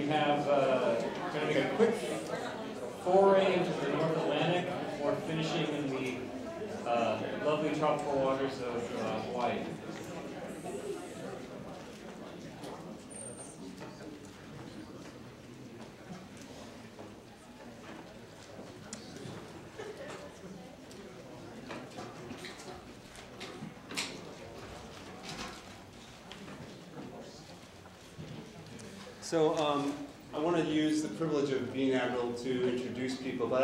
We have going to make a quick foray into the North Atlantic before finishing in the lovely tropical waters of Hawaii. So I want to use the privilege of being able to introduce people, but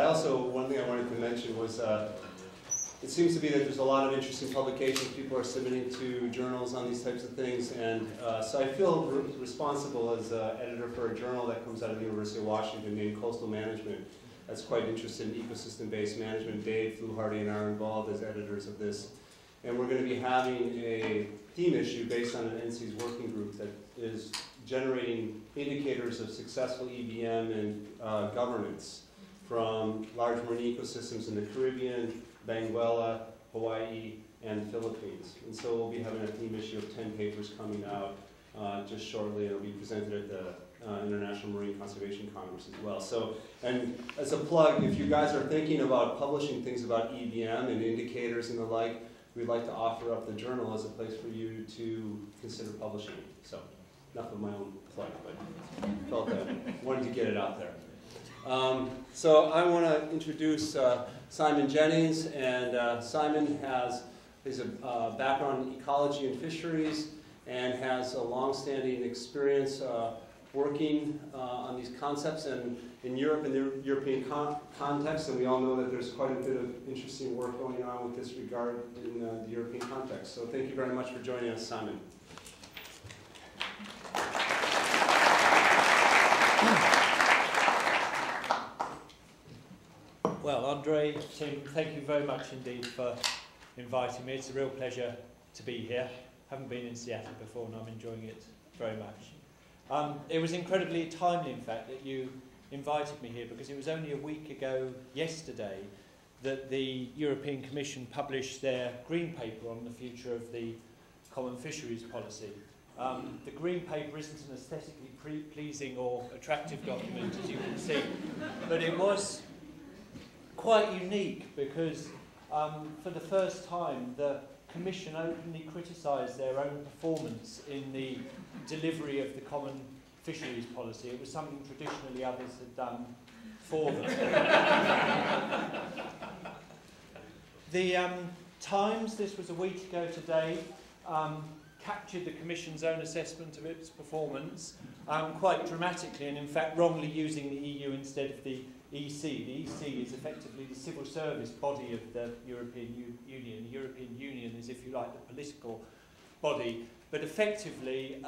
one thing I wanted to mention was it seems to be that there's a lot of interesting publications people are submitting to journals on these types of things, and so I feel responsible as editor for a journal that comes out of the University of Washington named Coastal Management that's quite interested in ecosystem-based management. Dave Fluharty and I are involved as editors of this, and we're going to be having a theme issue based on an NC's working group that is generating indicators of successful EBM and governance from large marine ecosystems in the Caribbean, Benguela, Hawaii, and the Philippines. And so we'll be having a theme issue of 10 papers coming out just shortly. It'll be presented at the International Marine Conservation Congress as well. So, and as a plug, if you guys are thinking about publishing things about EBM and indicators and the like, we'd like to offer up the journal as a place for you to consider publishing. So, enough of my own plug, but felt that wanted to get it out there. So I want to introduce Simon Jennings, and Simon is a background in ecology and fisheries, and has a long-standing experience working on these concepts and in Europe, in the European context, and we all know that there's quite a bit of interesting work going on with this regard in the European context. So thank you very much for joining us, Simon. Well, Andre, Tim, thank you very much indeed for inviting me. It's a real pleasure to be here. Haven't been in Seattle before, and I'm enjoying it very much. It was incredibly timely, in fact, that you invited me here, because it was only a week ago yesterday that the European Commission published their Green Paper on the future of the Common Fisheries Policy. The Green Paper isn't an aesthetically pleasing or attractive document, as you can see, but it was quite unique because for the first time the Commission openly criticised their own performance in the delivery of the Common Fisheries Policy. It was something traditionally others had done for them. The Times, this was a week ago today, captured the Commission's own assessment of its performance quite dramatically, and in fact wrongly using the EU instead of the EC. The EC is effectively the civil service body of the European Union. The European Union is, if you like, the political body, but effectively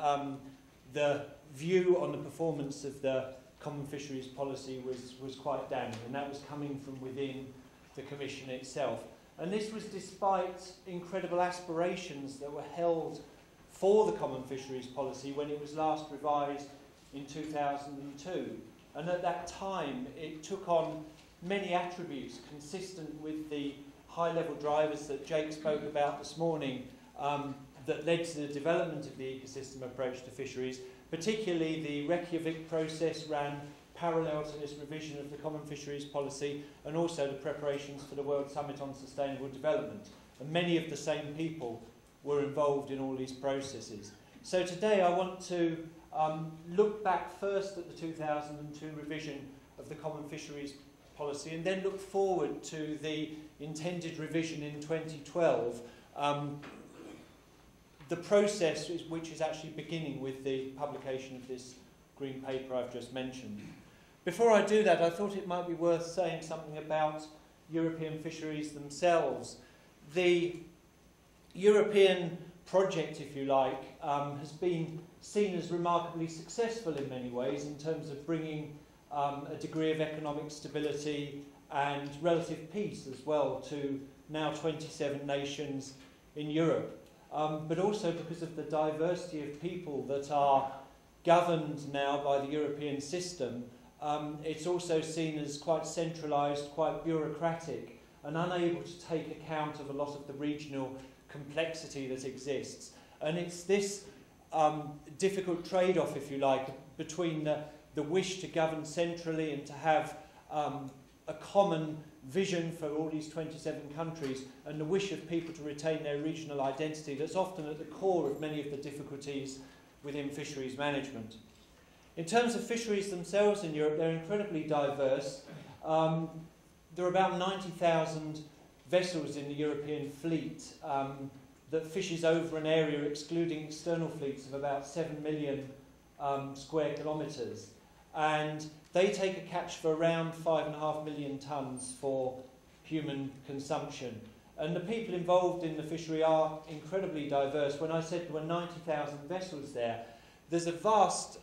the view on the performance of the Common Fisheries Policy was quite damning, and that was coming from within the Commission itself. And this was despite incredible aspirations that were held for the Common Fisheries Policy when it was last revised in 2002. And at that time, it took on many attributes consistent with the high-level drivers that Jake spoke about this morning that led to the development of the ecosystem approach to fisheries. Particularly, the Reykjavik process ran parallel to this revision of the Common Fisheries Policy, and also the preparations for the World Summit on Sustainable Development. And many of the same people were involved in all these processes. So today I want to look back first at the 2002 revision of the Common Fisheries Policy, and then look forward to the intended revision in 2012. The process which is actually beginning with the publication of this Green Paper I've just mentioned. Before I do that, I thought it might be worth saying something about European fisheries themselves. The European project, if you like, has been seen as remarkably successful in many ways in terms of bringing a degree of economic stability and relative peace as well to now 27 nations in Europe. But also because of the diversity of people that are governed now by the European system, it's also seen as quite centralised, quite bureaucratic, and unable to take account of a lot of the regional complexity that exists. And it's this difficult trade-off, if you like, between the the wish to govern centrally and to have a common vision for all these 27 countries, and the wish of people to retain their regional identity that's often at the core of many of the difficulties within fisheries management. In terms of fisheries themselves in Europe, they're incredibly diverse. There are about 90,000 vessels in the European fleet that fishes over an area, excluding external fleets, of about 7 million square kilometres. And they take a catch for around 5.5 million tonnes for human consumption. And the people involved in the fishery are incredibly diverse. When I said there were 90,000 vessels there, there's a vast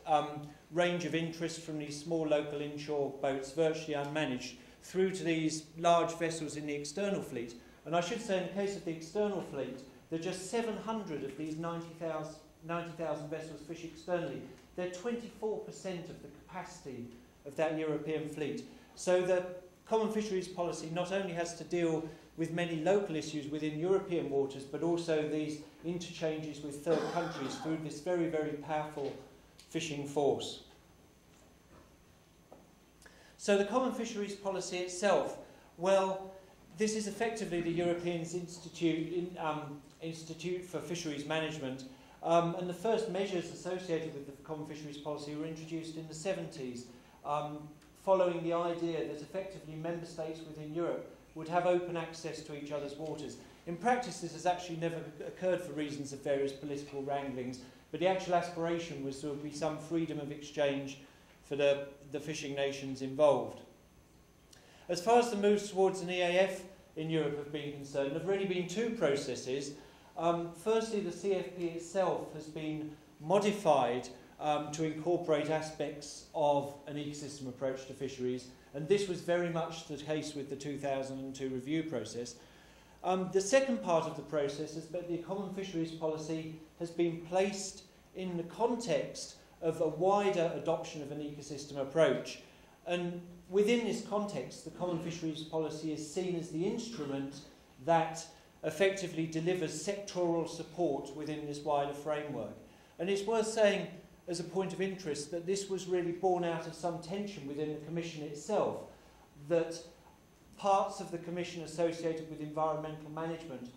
range of interest from these small local inshore boats, virtually unmanaged, through to these large vessels in the external fleet. And I should say, in the case of the external fleet, there are just 700 of these 90,000 vessels fish externally. They're 24% of the capacity of that European fleet. So the common fisheries policy not only has to deal with many local issues within European waters, but also these interchanges with third countries through this very, very powerful fishing force. So the common fisheries policy itself, well, this is effectively the European Institute for Fisheries Management, and the first measures associated with the common fisheries policy were introduced in the 70s, following the idea that effectively member states within Europe would have open access to each other's waters. In practice, this has actually never occurred for reasons of various political wranglings, but the actual aspiration was there would be some freedom of exchange for the fishing nations involved. As far as the moves towards an EAF in Europe have been concerned, there have really been two processes. Firstly, the CFP itself has been modified to incorporate aspects of an ecosystem approach to fisheries, and this was very much the case with the 2002 review process. The second part of the process is that the common fisheries policy has been placed in the context of a wider adoption of an ecosystem approach, and within this context the common fisheries policy is seen as the instrument that effectively delivers sectoral support within this wider framework. And it's worth saying, as a point of interest, that this was really born out of some tension within the Commission itself, that parts of the Commission associated with environmental management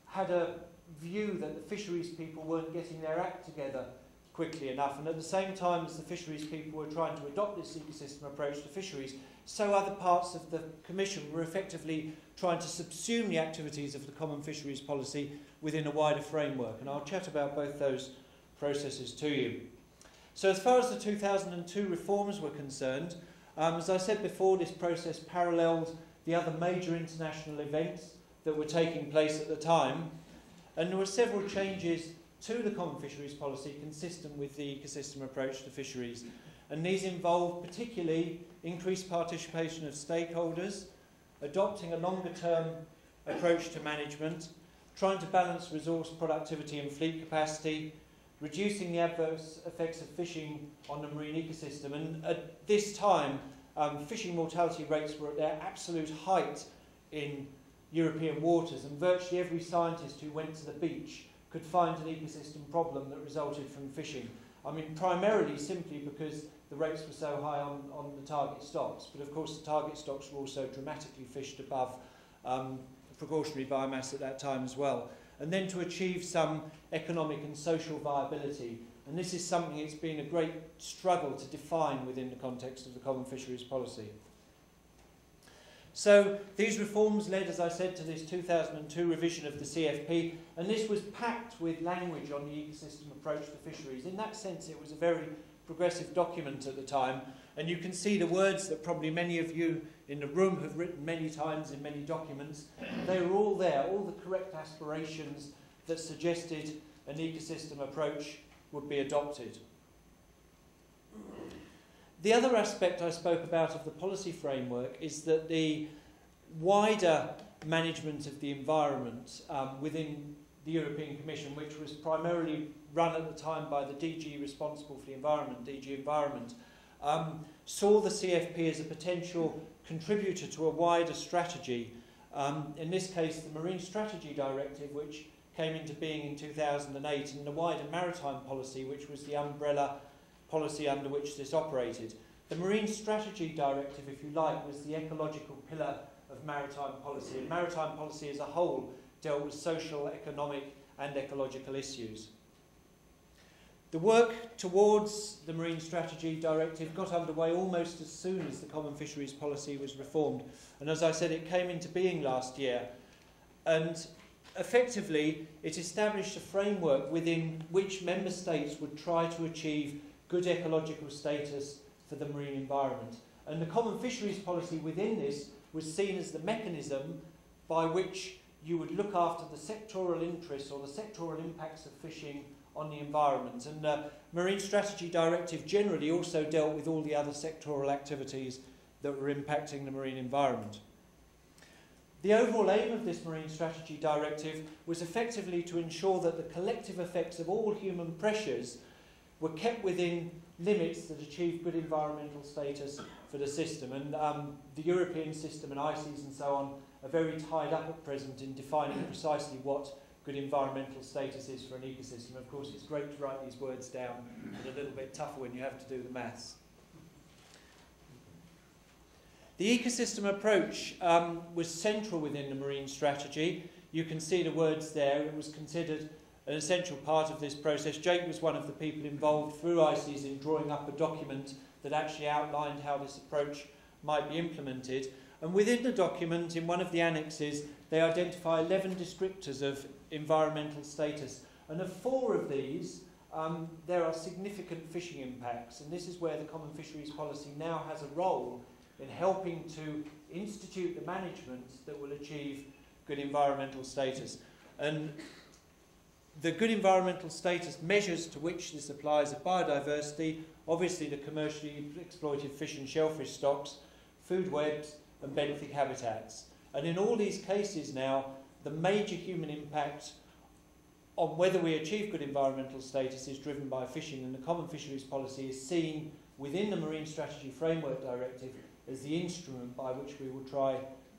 had a view that the fisheries people weren't getting their act together quickly enough, and at the same time as the fisheries people were trying to adopt this ecosystem approach to fisheries, so other parts of the Commission were effectively trying to subsume the activities of the common fisheries policy within a wider framework, and I'll chat about both those processes to you. So as far as the 2002 reforms were concerned, as I said before, this process paralleled the other major international events that were taking place at the time, and there were several changes to the common fisheries policy consistent with the ecosystem approach to fisheries, and these involve particularly increased participation of stakeholders, adopting a longer-term approach to management, trying to balance resource productivity and fleet capacity, reducing the adverse effects of fishing on the marine ecosystem. And at this time, fishing mortality rates were at their absolute height in European waters, and virtually every scientist who went to the beach could find an ecosystem problem that resulted from fishing. I mean, primarily simply because the rates were so high on the target stocks, but of course the target stocks were also dramatically fished above precautionary biomass at that time as well. And then to achieve some economic and social viability, and this is something it's been a great struggle to define within the context of the common fisheries policy. So these reforms led, as I said, to this 2002 revision of the CFP, and this was packed with language on the ecosystem approach to fisheries. In that sense, it was a very progressive document at the time, and you can see the words that probably many of you in the room have written many times in many documents. They were all there, all the correct aspirations that suggested an ecosystem approach would be adopted. The other aspect I spoke about of the policy framework is that the wider management of the environment within the European Commission, which was primarily run at the time by the DG responsible for the environment, DG Environment, saw the CFP as a potential contributor to a wider strategy. In this case, the Marine Strategy Directive, which came into being in 2008, and the wider maritime policy, which was the umbrella policy under which this operated. The Marine Strategy Directive, if you like, was the ecological pillar of maritime policy, and maritime policy as a whole dealt with social, economic and ecological issues. The work towards the Marine Strategy Directive got underway almost as soon as the Common Fisheries Policy was reformed, and as I said, it came into being last year, and effectively it established a framework within which member states would try to achieve good ecological status for the marine environment. And the Common Fisheries Policy within this was seen as the mechanism by which you would look after the sectoral interests or the sectoral impacts of fishing on the environment. And the Marine Strategy Directive generally also dealt with all the other sectoral activities that were impacting the marine environment. The overall aim of this Marine Strategy Directive was effectively to ensure that the collective effects of all human pressures were kept within limits that achieve good environmental status for the system. And the European system and ICES and so on are very tied up at present in defining precisely what good environmental status is for an ecosystem. Of course, it's great to write these words down, but a little bit tougher when you have to do the maths. The ecosystem approach was central within the marine strategy. You can see the words there. It was considered an essential part of this process. Jake was one of the people involved through ICES in drawing up a document that actually outlined how this approach might be implemented. And within the document, in one of the annexes, they identify 11 descriptors of environmental status. And of 4 of these, there are significant fishing impacts. And this is where the Common Fisheries Policy now has a role in helping to institute the management that will achieve good environmental status. And the good environmental status measures to which this applies are biodiversity, obviously the commercially exploited fish and shellfish stocks, food webs and benthic habitats. And in all these cases now, the major human impact on whether we achieve good environmental status is driven by fishing, and the Common Fisheries Policy is seen within the Marine Strategy Framework Directive as the instrument by which we will try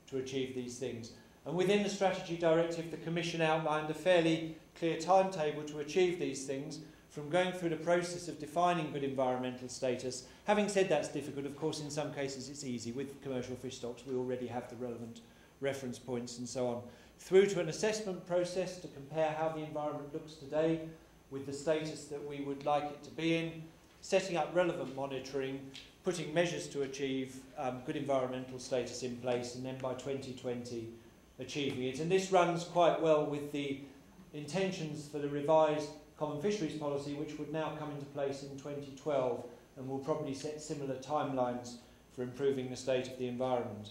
to achieve these things. And within the Strategy Directive, the Commission outlined a fairly clear timetable to achieve these things, from going through the process of defining good environmental status. Having said that's difficult, of course, in some cases it's easy. With commercial fish stocks, we already have the relevant reference points and so on. Through to an assessment process to compare how the environment looks today with the status that we would like it to be in, setting up relevant monitoring, putting measures to achieve good environmental status in place, and then by 2020 achieving it. And this runs quite well with the intentions for the revised Common Fisheries Policy, which would now come into place in 2012 and will probably set similar timelines for improving the state of the environment.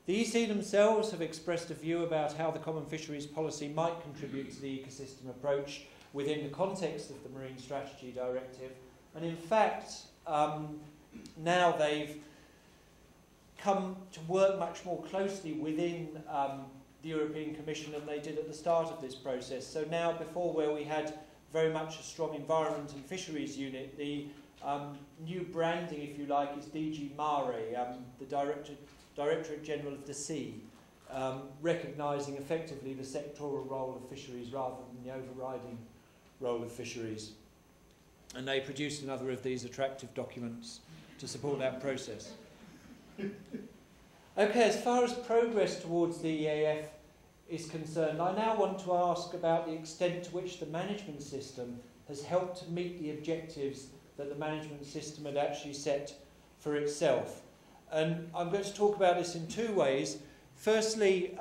The EC themselves have expressed a view about how the Common Fisheries Policy might contribute to the ecosystem approach within the context of the Marine Strategy Directive. And in fact, now they've come to work much more closely within the European Commission than they did at the start of this process. So now, before where we had very much a strong environment and fisheries unit, the new branding, if you like, is DG Mare, the Directorate General of the Sea, recognising effectively the sectoral role of fisheries rather than the overriding role of fisheries. And they produced another of these attractive documents to support that process. Okay, as far as progress towards the EAF is concerned, I now want to ask about the extent to which the management system has helped to meet the objectives that the management system had actually set for itself. And I'm going to talk about this in 2 ways. Firstly,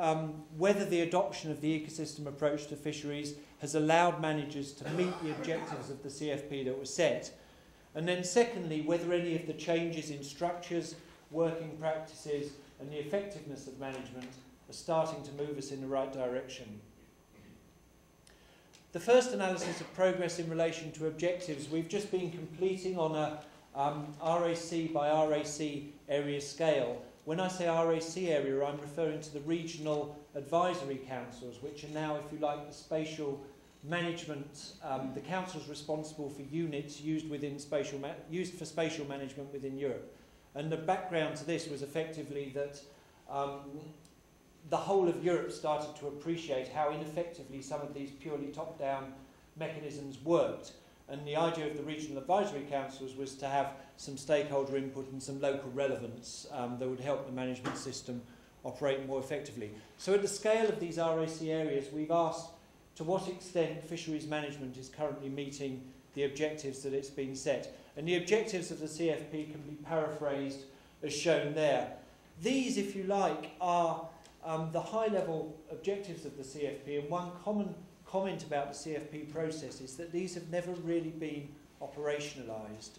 whether the adoption of the ecosystem approach to fisheries has allowed managers to meet the objectives of the CFP that were set. And then secondly, whether any of the changes in structures, working practices and the effectiveness of management are starting to move us in the right direction. The first analysis of progress in relation to objectives we've just been completing on a RAC by RAC area scale. When I say RAC area, I'm referring to the regional advisory councils, which are now, if you like, the spatial management, the councils responsible for units used for spatial management within Europe. And the background to this was effectively that the whole of Europe started to appreciate how ineffectively some of these purely top-down mechanisms worked. And the idea of the regional advisory councils was to have some stakeholder input and some local relevance that would help the management system operate more effectively. So at the scale of these RAC areas, we've asked to what extent fisheries management is currently meeting the objectives that it's been set. And the objectives of the CFP can be paraphrased as shown there. These, if you like, are the high-level objectives of the CFP, and one common comment about the CFP process is that these have never really been operationalised.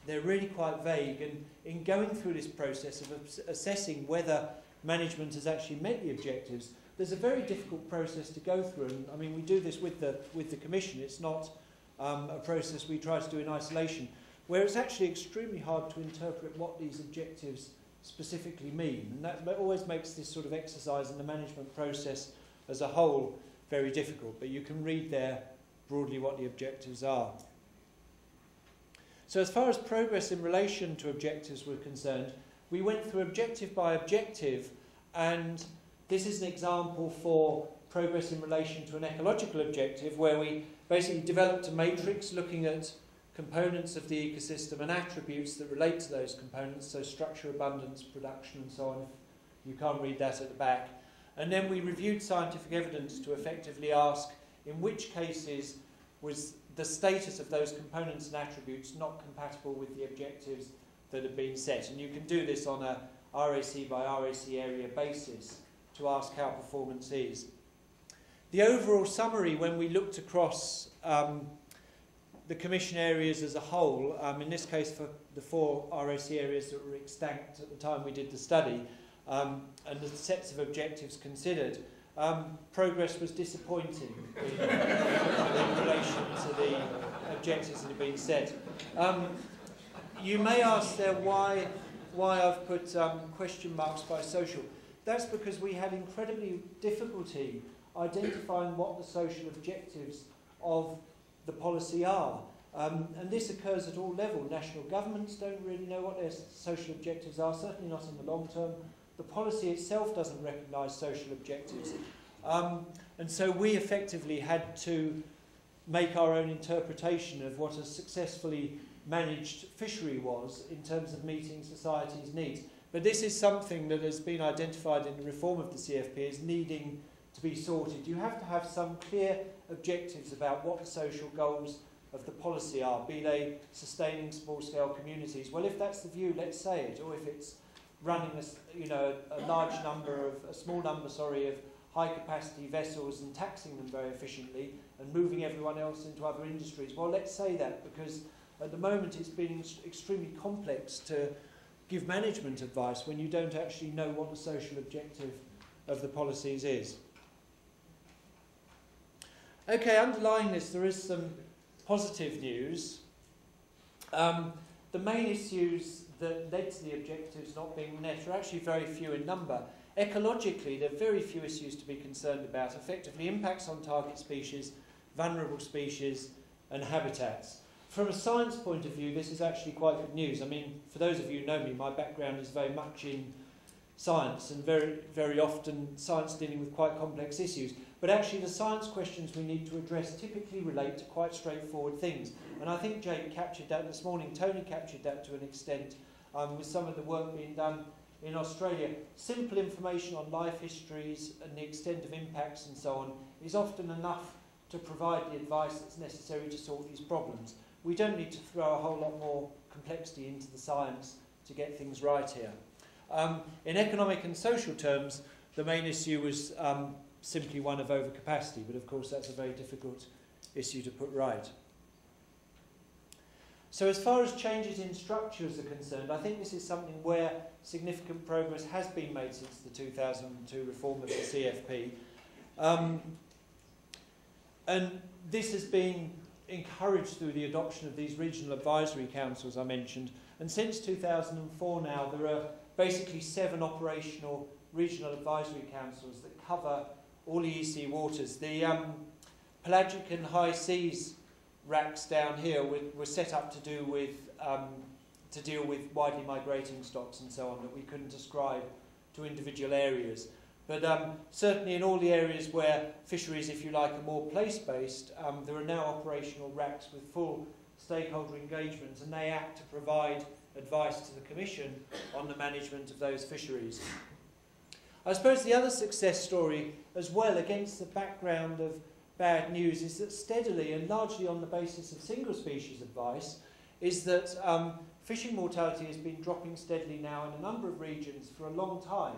They're really quite vague, and in going through this process of assessing whether management has actually met the objectives, there's a very difficult process to go through. And I mean, we do this with the Commission. It's not a process we try to do in isolation, where it's actually extremely hard to interpret what these objectives specifically mean. And that always makes this sort of exercise in the management process as a whole very difficult. But you can read there broadly what the objectives are. So as far as progress in relation to objectives were concerned, we went through objective by objective, and this is an example for progress in relation to an ecological objective, where we basically developed a matrix looking at components of the ecosystem and attributes that relate to those components, so structure, abundance, production, and so on, if you can't read that at the back. And then we reviewed scientific evidence to effectively ask in which cases was the status of those components and attributes not compatible with the objectives that have been set. And you can do this on a RAC by RAC area basis to ask how performance is. The overall summary, when we looked across the Commission areas as a whole, in this case for the 4 RAC areas that were extant at the time we did the study, and the sets of objectives considered, progress was disappointing in relation to the objectives that had been set. You may ask there why I've put question marks by social. That's because we had incredibly difficulty identifying what the social objectives of the policy are. And this occurs at all levels. National governments don't really know what their social objectives are, certainly not in the long term. The policy itself doesn't recognise social objectives. And so we effectively had to make our own interpretation of what a successfully managed fishery was in terms of meeting society's needs. But this is something that has been identified in the reform of the CFP as needing to be sorted. You have to have some clear objectives about what the social goals of the policy are, be they sustaining small-scale communities. Well, if that's the view, let's say it. Or if it's running a small number of high-capacity vessels and taxing them very efficiently and moving everyone else into other industries. Well, let's say that, because at the moment it's been extremely complex to give management advice when you don't actually know what the social objective of the policies is. Okay, underlying this, there is some positive news. The main issues that led to the objectives not being met are actually very few in number. Ecologically, there are very few issues to be concerned about. Effectively, impacts on target species, vulnerable species, and habitats. From a science point of view, this is actually quite good news. I mean, for those of you who know me, my background is very much in science, and very, very often science dealing with quite complex issues. But actually, the science questions we need to address typically relate to quite straightforward things. And I think Jake captured that this morning. Tony captured that to an extent with some of the work being done in Australia. Simple information on life histories and the extent of impacts and so on is often enough to provide the advice that's necessary to solve these problems. We don't need to throw a whole lot more complexity into the science to get things right here. In economic and social terms, the main issue was simply one of overcapacity, but of course that's a very difficult issue to put right. So as far as changes in structures are concerned, I think this is something where significant progress has been made since the 2002 reform of the CFP. And this has been encouraged through the adoption of these regional advisory councils I mentioned. And since 2004 now, there are basically 7 operational regional advisory councils that cover all the EC waters. The pelagic and high seas racks down here were set up to deal with widely migrating stocks and so on that we couldn't ascribe to individual areas. But certainly in all the areas where fisheries, if you like, are more place-based, there are now operational RACs with full stakeholder engagement, and they act to provide advice to the Commission on the management of those fisheries. I suppose the other success story as well, against the background of bad news, is that steadily and largely on the basis of single species advice, is that fishing mortality has been dropping steadily now in a number of regions for a long time,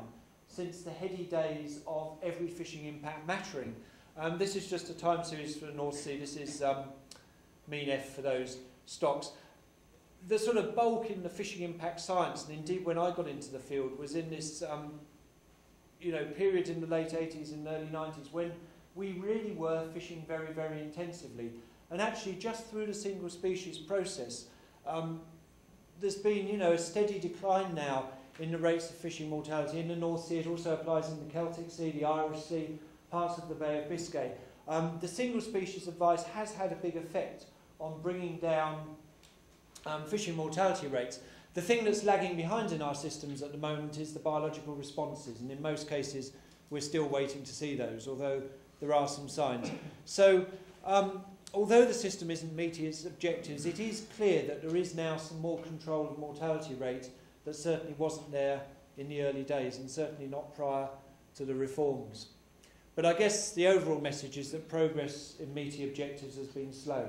since the heady days of every fishing impact mattering. This is just a time series for the North Sea. This is mean F for those stocks. The sort of bulk in the fishing impact science, and indeed when I got into the field, was in this period in the late 80s and early 90s when we really were fishing very, very intensively. And actually just through the single species process, there's been a steady decline now in the rates of fishing mortality in the North Sea. It also applies in the Celtic Sea, the Irish Sea, parts of the Bay of Biscay. The single species advice has had a big effect on bringing down fishing mortality rates. The thing that's lagging behind in our systems at the moment is the biological responses, and in most cases we're still waiting to see those, although there are some signs. So although the system isn't meeting its objectives, it is clear that there is now some more control of mortality rate that certainly wasn't there in the early days, and certainly not prior to the reforms. But I guess the overall message is that progress in meeting objectives has been slow.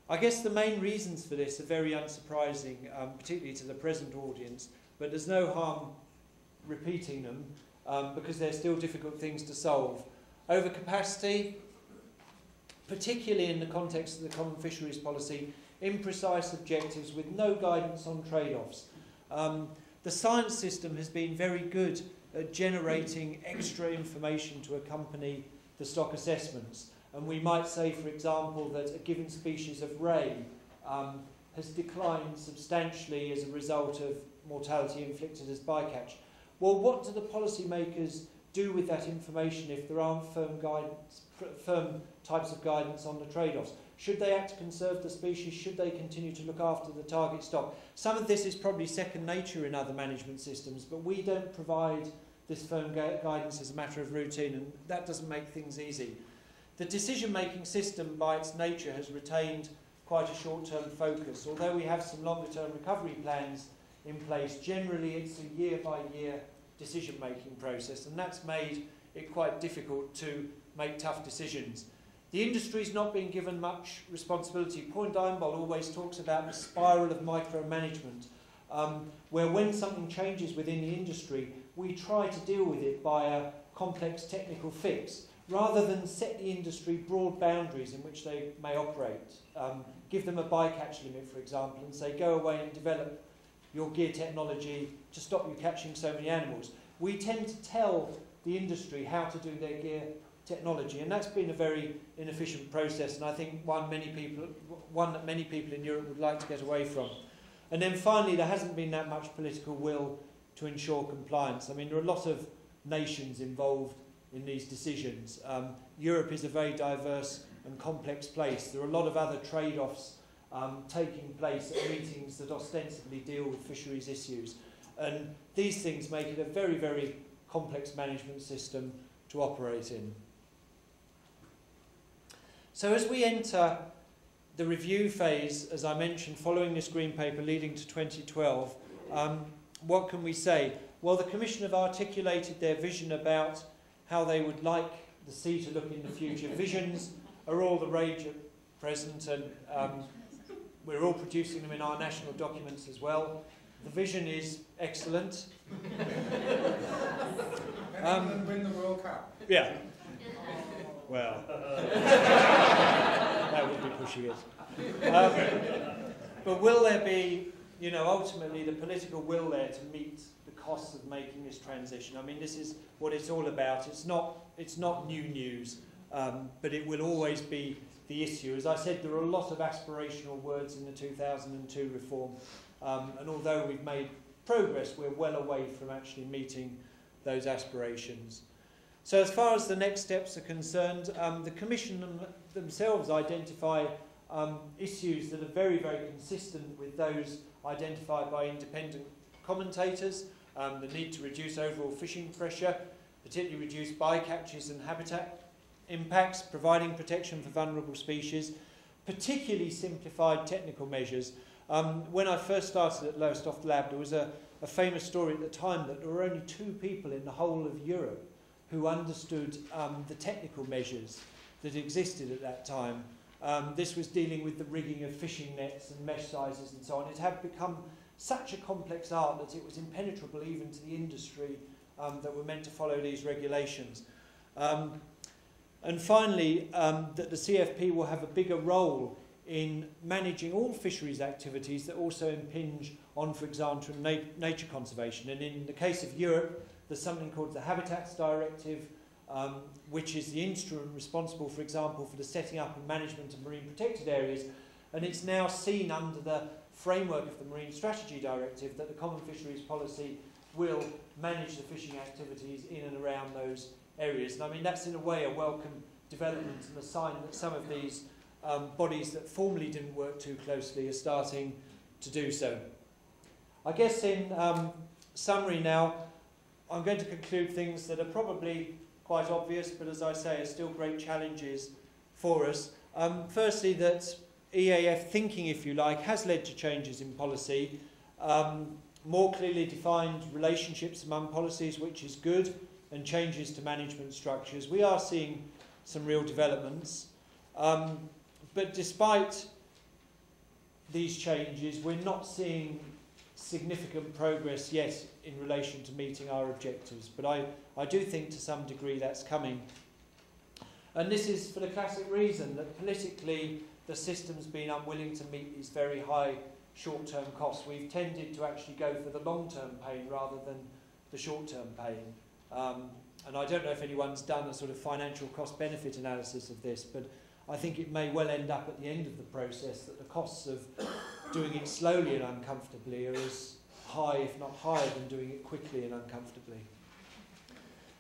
I guess the main reasons for this are very unsurprising, particularly to the present audience, but there's no harm repeating them because they're still difficult things to solve. Overcapacity, particularly in the context of the common fisheries policy, imprecise objectives with no guidance on trade-offs. The science system has been very good at generating extra information to accompany the stock assessments. And we might say, for example, that a given species of ray has declined substantially as a result of mortality inflicted as bycatch. Well, what do the policymakers do with that information if there aren't firm types of guidance on the trade-offs? Should they act to conserve the species? Should they continue to look after the target stock? Some of this is probably second nature in other management systems, but we don't provide this firm guidance as a matter of routine, and that doesn't make things easy. The decision-making system, by its nature, has retained quite a short-term focus. Although we have some longer-term recovery plans in place, generally it's a year-by-year decision-making process, and that's made it quite difficult to make tough decisions. The industry's not been given much responsibility. Point Einbold always talks about the spiral of micromanagement, where when something changes within the industry, we try to deal with it by a complex technical fix, rather than set the industry broad boundaries in which they may operate. Give them a bycatch limit, for example, and say, go away and develop your gear technology to stop you catching so many animals. We tend to tell the industry how to do their gear technology, and that's been a very inefficient process, and I think one that many people in Europe would like to get away from. And then finally, there hasn't been that much political will to ensure compliance. I mean, there are a lot of nations involved in these decisions. Europe is a very diverse and complex place. There are a lot of other trade-offs taking place at meetings that ostensibly deal with fisheries issues. And these things make it a very, very complex management system to operate in. So as we enter the review phase, as I mentioned, following this Green Paper leading to 2012, what can we say? Well, the Commission have articulated their vision about how they would like the sea to look in the future. Visions are all the rage at present, and we're all producing them in our national documents as well. The vision is excellent. Win the World Cup. Yeah. Well, that would be pushing it. But will there be, ultimately the political will there to meet the costs of making this transition? I mean, this is what it's all about. It's not new news, but it will always be the issue. As I said, there are a lot of aspirational words in the 2002 reform, and although we've made progress, we're well away from actually meeting those aspirations. So as far as the next steps are concerned, the Commission themselves identify issues that are very, very consistent with those identified by independent commentators, the need to reduce overall fishing pressure, particularly reduce bycatches and habitat impacts, providing protection for vulnerable species, particularly simplified technical measures. When I first started at Lowestoft Lab, there was a famous story at the time that there were only 2 people in the whole of Europe who understood the technical measures that existed at that time. This was dealing with the rigging of fishing nets and mesh sizes and so on. It had become such a complex art that it was impenetrable even to the industry that were meant to follow these regulations. And finally, that the CFP will have a bigger role in managing all fisheries activities that also impinge on, for example, nature conservation. And in the case of Europe, there's something called the Habitats Directive, which is the instrument responsible, for example, for the setting up and management of marine protected areas. And it's now seen under the framework of the Marine Strategy Directive that the Common Fisheries Policy will manage the fishing activities in and around those areas. And I mean, that's in a way a welcome development and a sign that some of these bodies that formerly didn't work too closely are starting to do so. I guess in summary now, I'm going to conclude things that are probably quite obvious, but as I say, are still great challenges for us. Firstly, that EAF thinking, if you like, has led to changes in policy, more clearly defined relationships among policies, which is good, and changes to management structures. We are seeing some real developments. But despite these changes, we're not seeing significant progress yet in relation to meeting our objectives. But I do think to some degree that's coming. And this is for the classic reason that politically the system's been unwilling to meet these very high short-term costs. We've tended to actually go for the long-term pain rather than the short-term pain. And I don't know if anyone's done a sort of financial cost-benefit analysis of this, but I think it may well end up at the end of the process that the costs of doing it slowly and uncomfortably are as high, if not higher, than doing it quickly and uncomfortably.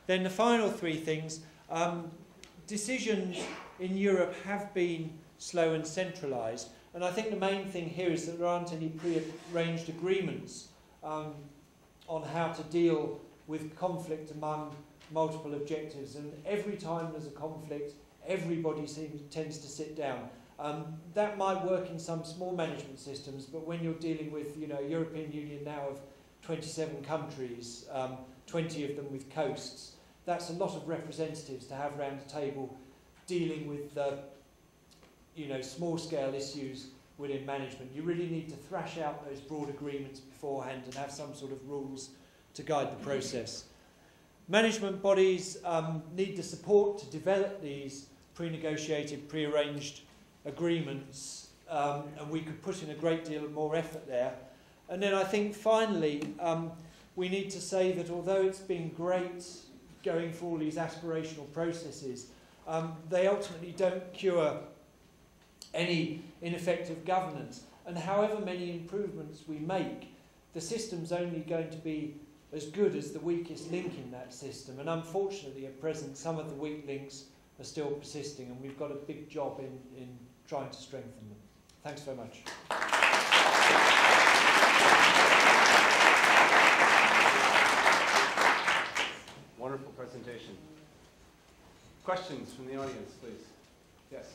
Then the final 3 things. Decisions in Europe have been slow and centralised, and I think the main thing here is that there aren't any prearranged agreements on how to deal with conflict among multiple objectives, and every time there's a conflict, everybody tends to sit down. That might work in some small management systems, but when you're dealing with, you know, European Union now of 27 countries, 20 of them with coasts, that's a lot of representatives to have around the table dealing with the, you know, small-scale issues within management. You really need to thrash out those broad agreements beforehand and have some sort of rules to guide the process. Management bodies need the support to develop these pre-negotiated, pre-arranged agreements, and we could put in a great deal more effort there. And then I think finally, we need to say that although it's been great going for all these aspirational processes, they ultimately don't cure any ineffective governance. And however many improvements we make, the system's only going to be as good as the weakest link in that system. And unfortunately, at present, some of the weak links are still persisting, and we've got a big job in trying to strengthen them. Thanks very much. Wonderful presentation. Questions from the audience, please. Yes.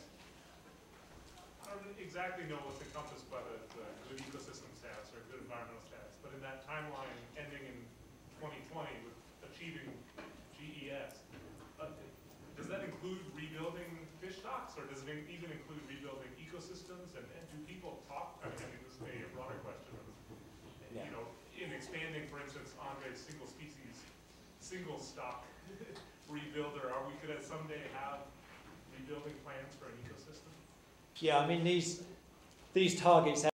I don't exactly know what's encompassed by the good ecosystem status or good environmental status, but in that timeline ending in 2020 with achieving GES, does that include rebuilding fish stocks, or does it even include rebuilding ecosystems? And do people talk? I mean, this may be a broader question. You know, in expanding, for instance, Andre's single species, single stock rebuilder, are we going to someday have rebuilding plans for an ecosystem? Yeah, I mean, these targets